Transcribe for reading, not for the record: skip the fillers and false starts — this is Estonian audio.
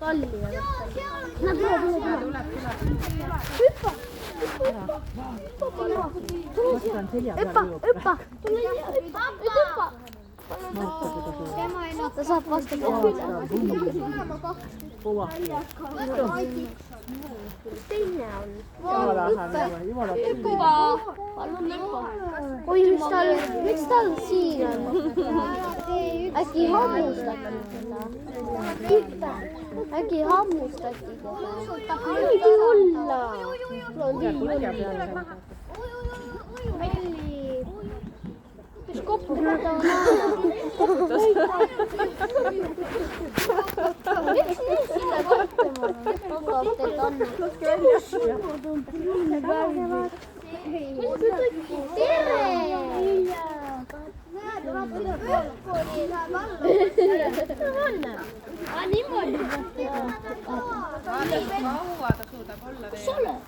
palli ja võtta. Hüppa! Hüppa! Hüppa! Ta saab vastu teha. Teine on. Hüppa! Palun hüppa! Oi, miks tal siin on? Äkki hammustati teda? Äkki hammustati teda? Võidi olla! Mis koppu ta on aega? Miks nii sinna kohtuma? Aga teid on. Tere! Niimoodi peab teha. Kaua ta suudab olla veel? Kus sa oled?